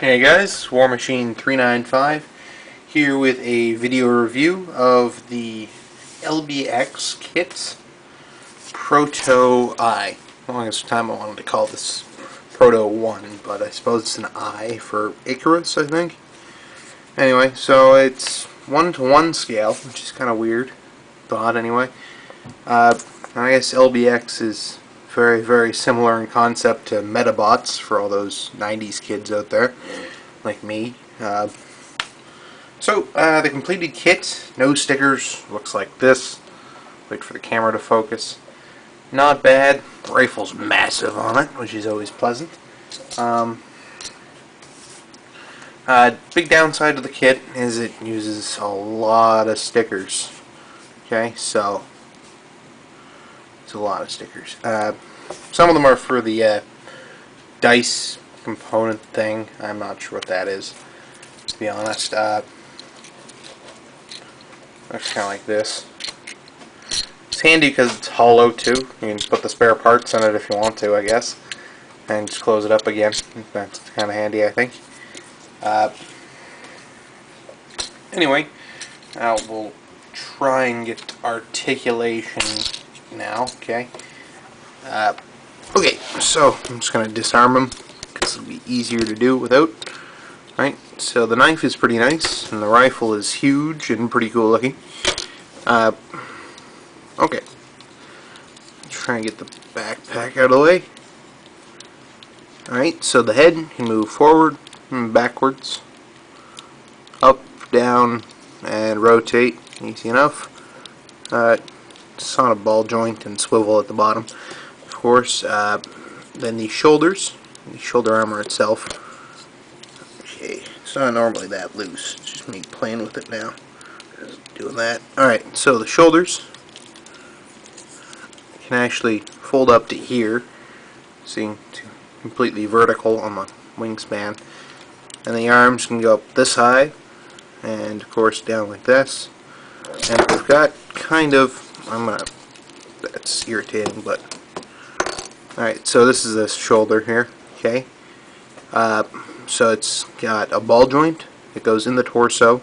Hey guys, War Machine 395 here with a video review of the LBX kit Proto I. The longest time I wanted to call this Proto I, but I suppose it's an I for Ikaros, I think. Anyway, so it's 1-to-1 scale, which is kind of weird. Thought anyway. I guess LBX is very, very similar in concept to Metabots for all those 90s kids out there, like me. The completed kit, no stickers, looks like this. Wait for the camera to focus. Not bad. The rifle's massive on it, which is always pleasant. Big downside to the kit is it uses a lot of stickers. Okay, so it's a lot of stickers. Some of them are for the dice component thing. I'm not sure what that is, to be honest. Looks kind of like this. It's handy because it's hollow too. You can put the spare parts in it if you want to, I guess, and just close it up again. That's kind of handy, I think. Anyway, we'll try and get articulation now. Okay. Okay, so I'm just going to disarm them because it'll be easier to do without. Right, so the knife is pretty nice, and the rifle is huge and pretty cool looking. Okay, try and get the backpack out of the way. Alright, so the head can move forward and backwards, up, down, and rotate. Easy enough. It's on a ball joint and swivel at the bottom, of course. Then the shoulders, the shoulder armor itself. Okay, it's not normally that loose. It's just me playing with it now. Doing that. Alright, so the shoulders can actually fold up to here, seeing completely vertical on the wingspan. And the arms can go up this high, and of course down like this. And we've got kind of, that's irritating, but alright, so this is the shoulder here, okay? So it's got a ball joint, it goes in the torso,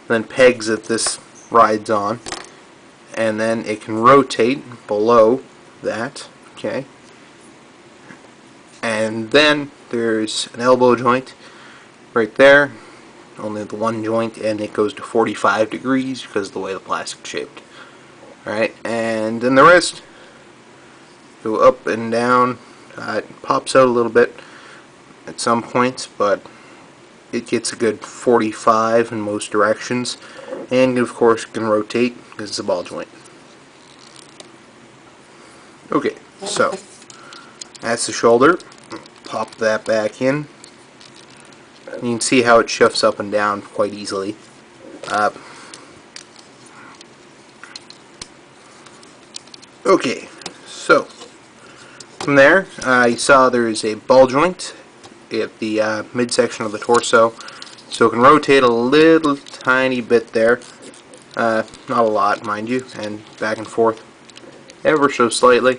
then pegs that this rides on, and then it can rotate below that, okay? And then there's an elbow joint right there, only the one joint, and it goes to 45 degrees because of the way the plastic's shaped. Alright, and then the wrist, go up and down. It pops out a little bit at some points, but it gets a good 45 in most directions, and of course can rotate because it's a ball joint. Okay, so that's the shoulder. Pop that back in. You can see how it shifts up and down quite easily. Okay, so from there, you saw there is a ball joint at the midsection of the torso, so it can rotate a little tiny bit there, not a lot, mind you, and back and forth ever so slightly,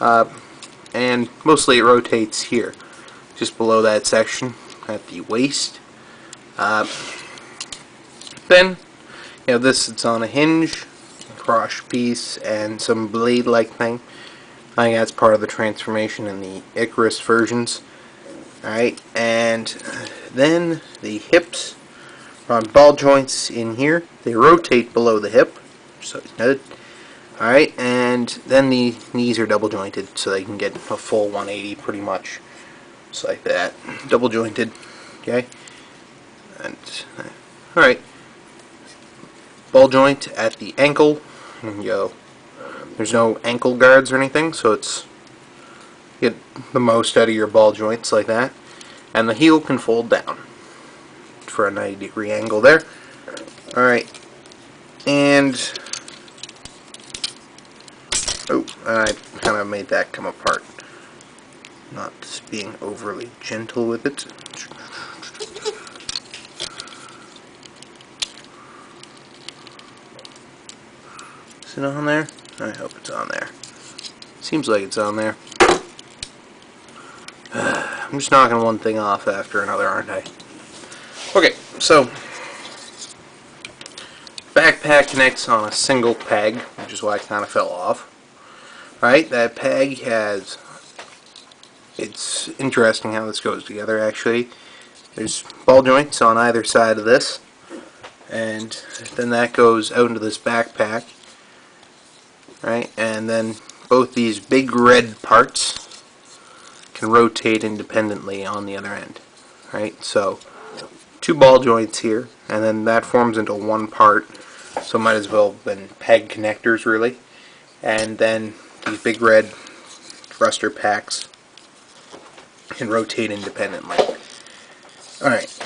and mostly it rotates here, just below that section at the waist. Then you have this, it's on a hinge, cross piece, and some blade-like thing. I think that's part of the transformation in the Ikaros versions. Alright, and then the hips are on ball joints in here. They rotate below the hip, so it's noted. Alright, and then the knees are double jointed, so they can get a full 180 pretty much. Just like that. Double jointed. Okay? And alright. Ball joint at the ankle. And there's no ankle guards or anything, so it's get the most out of your ball joints like that. And the heel can fold down for a 90-degree angle there. Alright. And oh, I kind of made that come apart. Not just being overly gentle with it. Is it on there? I hope it's on there. Seems like it's on there. I'm just knocking one thing off after another, aren't I? Okay, so backpack connects on a single peg, which is why it kind of fell off. Alright, that peg has, it's interesting how this goes together actually. There's ball joints on either side of this, and then that goes out into this backpack, right? And then both these big red parts can rotate independently on the other end, right? So two ball joints here, and then that forms into one part, so might as well have been peg connectors really. And then these big red thruster packs can rotate independently. Alright.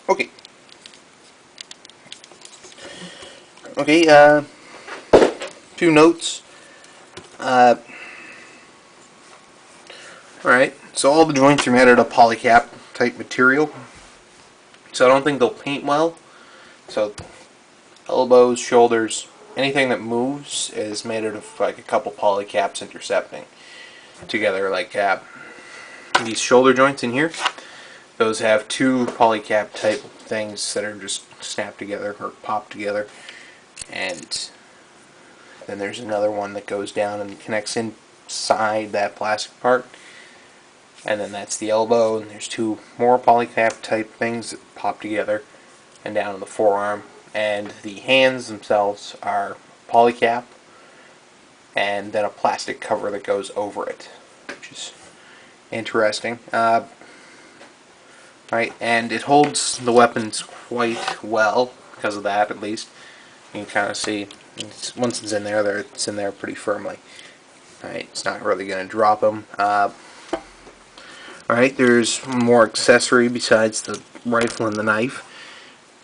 Okay. Okay, few notes. Alright, so all the joints are made out of polycap type material. So I don't think they'll paint well. So elbows, shoulders, anything that moves is made out of like a couple polycaps intercepting together. Like these shoulder joints in here, those have two polycap type things that are just snapped together or popped together. And then there's another one that goes down and connects inside that plastic part. And then that's the elbow, and there's two more polycap type things that pop together and down in the forearm. And the hands themselves are polycap and then a plastic cover that goes over it, which is interesting. Right, and it holds the weapons quite well because of that, at least. You can kind of see, once it's in there, it's in there pretty firmly. Right, it's not really going to drop them. Alright, there's more accessory besides the rifle and the knife.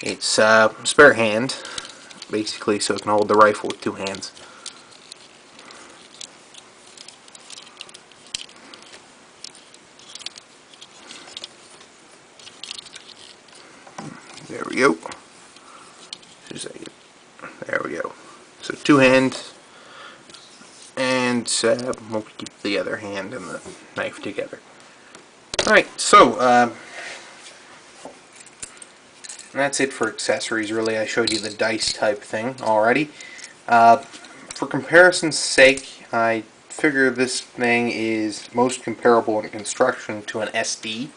It's a spare hand, basically, so it can hold the rifle with two hands. There we go. There we go. So two hands, and we'll keep the other hand and the knife together. Alright, so that's it for accessories really. I showed you the dice type thing already. For comparison's sake, I figure this thing is most comparable in construction to an SD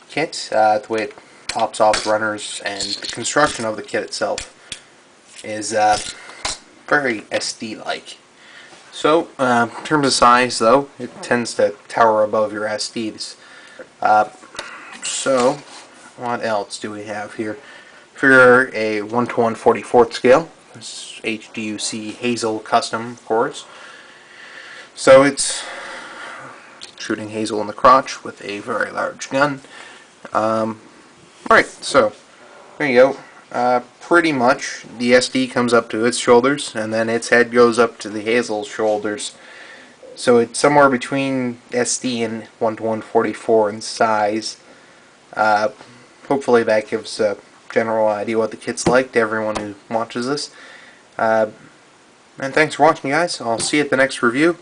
kit. The way it pops off runners and the construction of the kit itself is very SD-like. So, in terms of size though, it tends to tower above your SDs. So, what else do we have here? For a 1:1 44th scale, this is HDUC Hazel Custom, of course. So it's shooting Hazel in the crotch with a very large gun. Alright, so there you go. Pretty much the SD comes up to its shoulders, and then its head goes up to the Hazel's shoulders. So it's somewhere between SD and 1:1 44 in size. Hopefully that gives a general idea what the kit's like to everyone who watches this. And thanks for watching, guys. I'll see you at the next review.